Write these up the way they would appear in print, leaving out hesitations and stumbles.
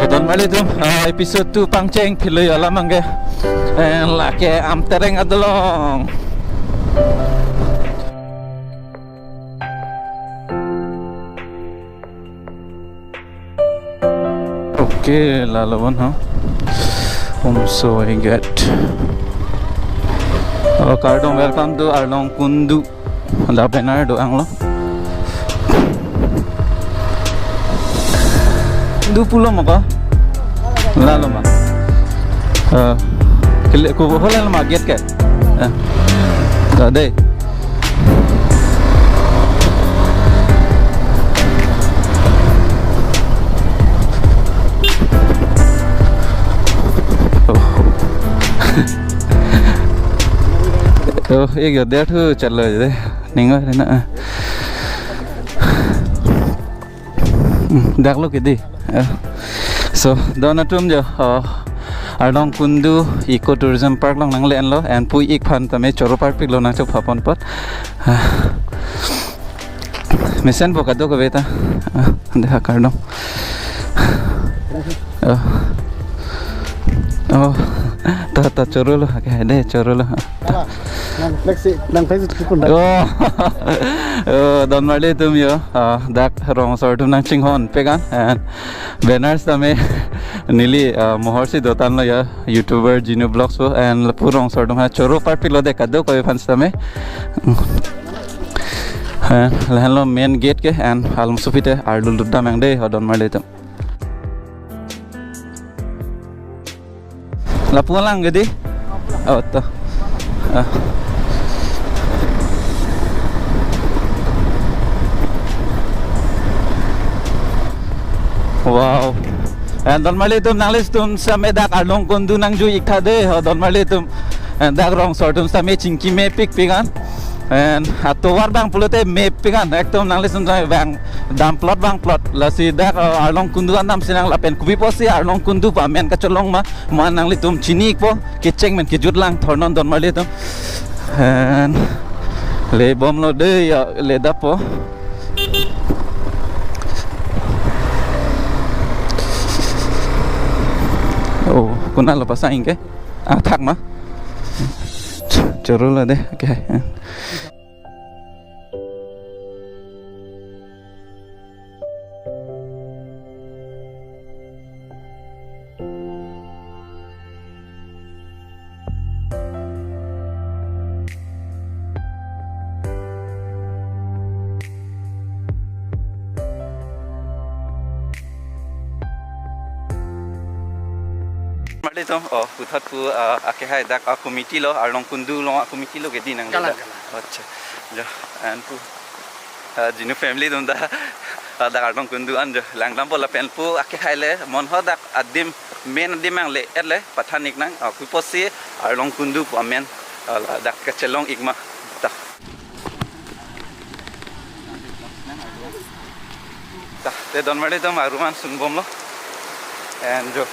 Don mali tu episode tu pangceng pilih alam angge laki am tereng adolong. Okay, lalawan ha. So I get. Kardong welcome to Arlongkundu. Ada benar doang lo. 20 mo ka? Lalo ma. Kili ko holan ma get ka. Dai. Ek dia tu chalo je. Ningo na. Dak lo kidi. So donatum jo Arlongkundu Eco Tourism Park long nang len lo and pui ik phan tame choro park pik lo nang chok phapon pot mesen bo kado ko beta dekha kardong ta choro lo ke de choro lo nang flexi nang face pun don mali tum yo dak rong sor tum nang chinghon pegan and banners tame nili mohorsi dotan lo ya youtuber genu vlogs po and purong sor tum ha choro part pilo de kado ko fans tame lo main gate ke and alum supite arlul dam ang de don mali tum la pulang gede to wow and don mali tum nanglis tum same dak Arlongkundu nang ju ikha de don mali tum dak rong sor tum same chingki me pik pigan and atowar bang pulote me pigan ekdom nanglis tum bang dam plot bang plot lasi dak Arlongkundu nam sinang lapen kubi posi Arlongkundu pa men ka cholong ma man nangli tum chini po kicheng men ki jutlang thornon don mali tum and le bom lo de ya le dapo kuna lo pasang ke thak ma choro la de okay mali to uthat pu ake hai dak committee lo Arlongkundu lo committee lo gedi nang Kalang. acha jo and pu jinu family dum da dak Arlongkundu an jo langlam bola pen pu ake hai le mon ho dak adim main adim ang le erle pathanik nang ku posi Arlongkundu pu amen dak kachelong igma ta te don mali to maruman sungbom lo and jo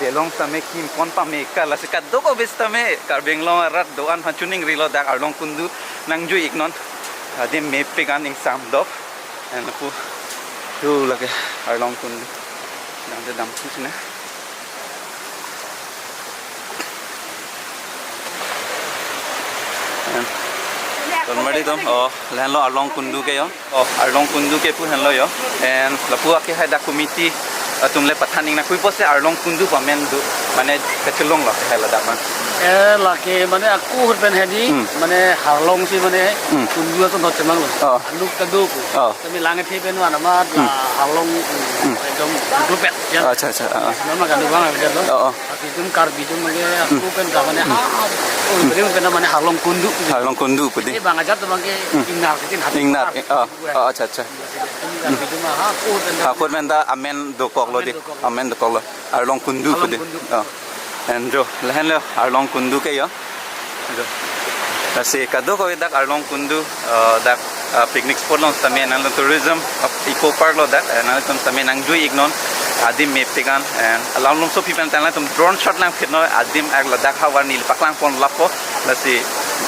delong tame kim pon pa meka la sikat do ko besta me karbeng long rat do an hachuning rilo dak Arlongkundu nang ju ignon ade me pegan ing sam dok and pu tu lage Arlongkundu nang de dam sine don mari dom lan lo Arlongkundu ke yo Arlongkundu ke pu han lo yo and la pu ake hai da committee tumle pathaning na kui pose Arlongkundu pamen du mane kachelong la hela da man laki mane aku ben hedi mane harlong si mane kundu to not temang lu kadu ku kami langet thi ben wana ma harlong dom glupet ya acha nama kadu bang ada lo tapi tum karbi tum mane aku kan ga mane beri ben mane Arlongkundu pudi bang ajar to mangke ingnar kitin hati ingnar acha aku menda amen do kok lo di amen do kok lo Arlongkundu pudi and jo lahan lo Arlongkundu ke yo jo kasi kado ko dak Arlongkundu dak picnic spot lo tame nang tourism eco park lo dak nang tum tame nang jui ignon adim me pegan and along lom so people tan tum drone shot nang khitno adim ag la dak hawar nil paklang pon lapo lasi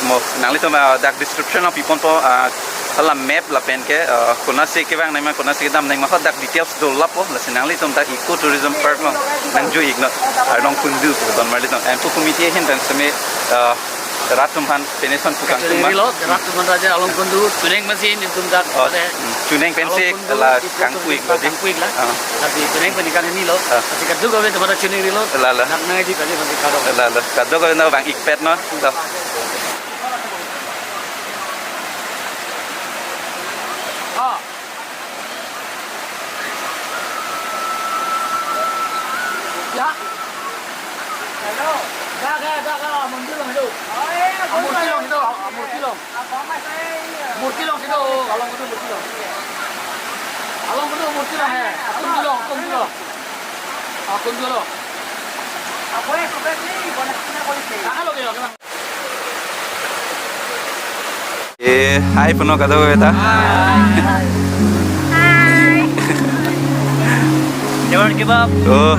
mo nang tum dak description of people to la map la pen ke kuna se ke bang nai ma kuna se dam nai ma kho dak details do la po la sinang li tom dak eco tourism park lo nang ju igno Arlongkundu don ma li tom and committee hin dan seme ratum han peneson tukang tumma ratum han raja Arlongkundu tuneng mesin itu dak tuneng pensi la kangkuik lo di kangkuik lah tapi tuneng penikan ini lo kasi kaddu ko be tumara tuneng lo la nak ngaji tadi pasti kado la kaddo ko na bang ikpet no to ya hello dah munculong itu munculong itu munculong itu Arlongkundu munculong Arlongkundu munculong hai kunjulong kunjulong apa es ni boneknya polisi halo ke yo hi puno kado beta hi never give up oh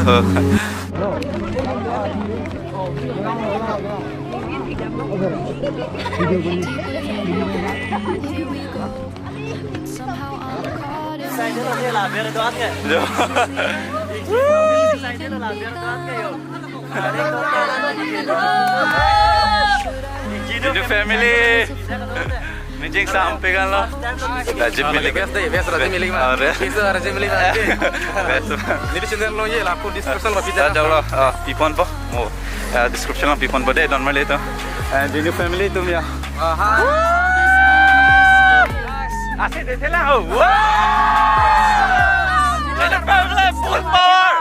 Saya dia lah biar doa ke. Saya dia lah biar doa ke yo. Genu family Nijing sampai kan lo Raja milik biasa raja milik mah biasa raja milik jadi channel lo ye aku description lo bisa ada lo pipon po mo description lo pipon bode don male to Genu family tum ya asik deh lah wow Genu family full power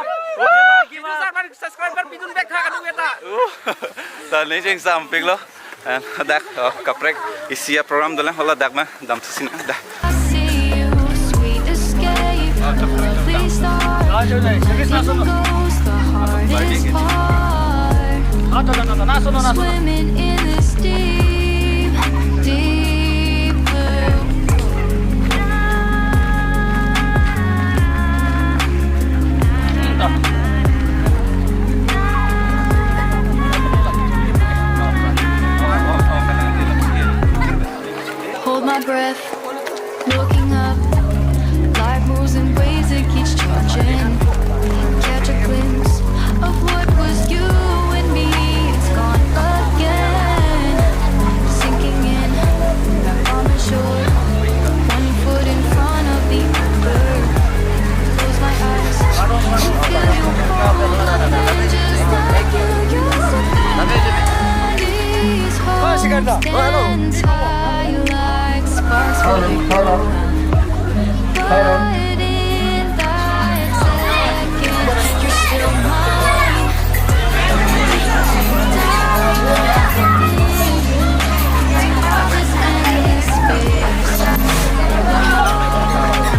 subscriber pidun back ha kadu beta ta nijing sampai lo dak kaprek isia program dolan hola dak ma dam sin dah my breath, looking up. Life moves in ways that keeps changing. Catch a glimpse of what was you and me. It's gone again, sinking in. Back on the shore, one foot in front of the other. Close my eyes and feel you fall, just like you used to be. These hearts stand high like sparks for the glow. But in that second, you're still mine. This endless space. Still I see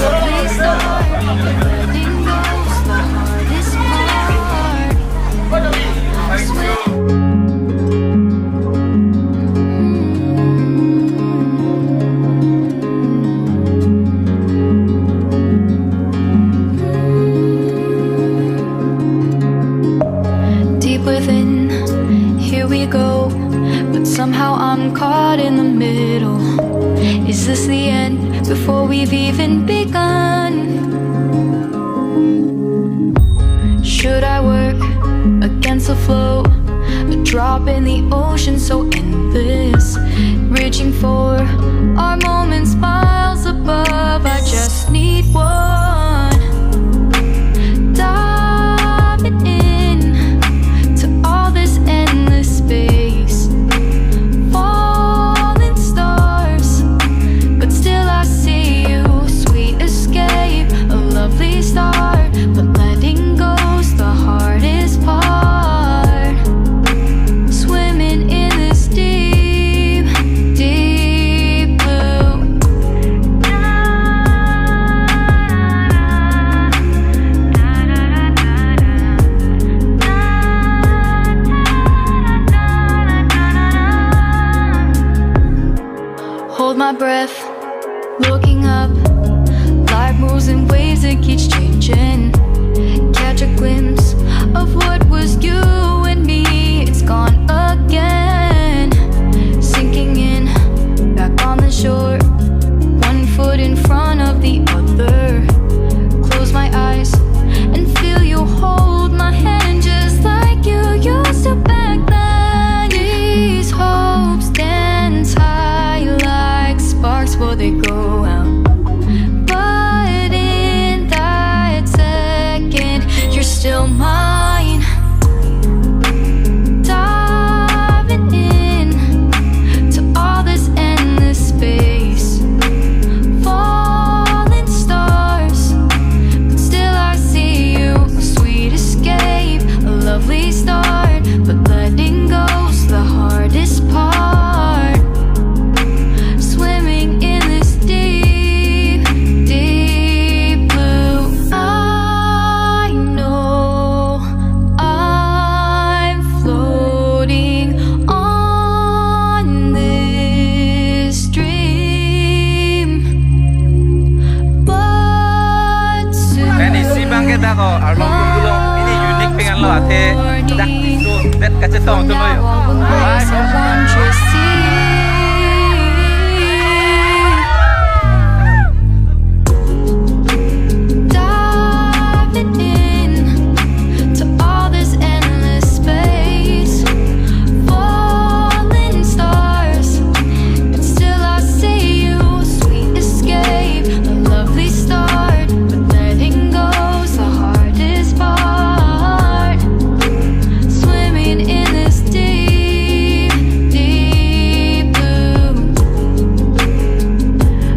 sweet escape. Please start letting go's the hardest part. Deep within, here we go, but somehow I'm caught in the middle. Is this the end before we've even begun? Should I work against the flow? A drop in the ocean so endless, reaching for our moments miles above. I just need one, diving in to all this endless space, falling stars, but still I see you. Sweet escape, a lovely start, but letting go's the hardest part. Swimming in this deep, deep blue. Hold my breath, looking up. Life moves in ways that keeps changing. Catch a glimpse of what was you and me. It's gone up. te dak tu bet kache tong tu loyo. Now all embrace a wondrous sea. Diving in to all this endless space, falling stars, but still I see you. Sweet escape, a lovely start, but letting go's the hardest part. Swimming in this deep, deep blue.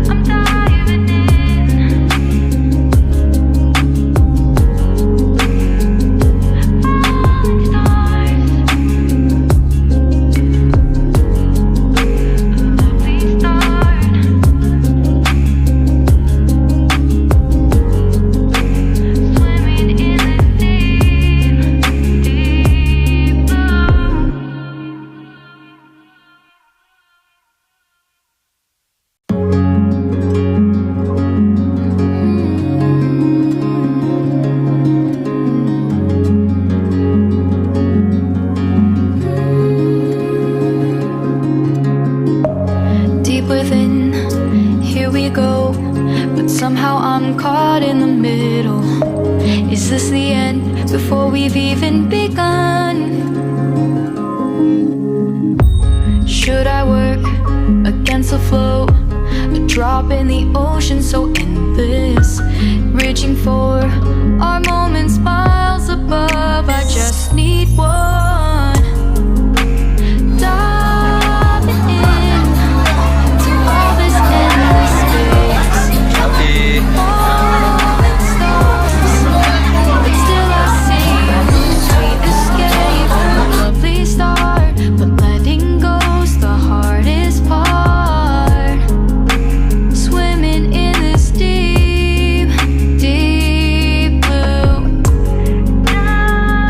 I'm diving in. Falling stars, a lovely start. Swimming in this deep, deep blue. Deep within, here we go, but somehow I'm caught in the middle. Is this the end before we've even begun? Should I work against the flow? A drop in the ocean so endless, reaching for our moments miles above. I just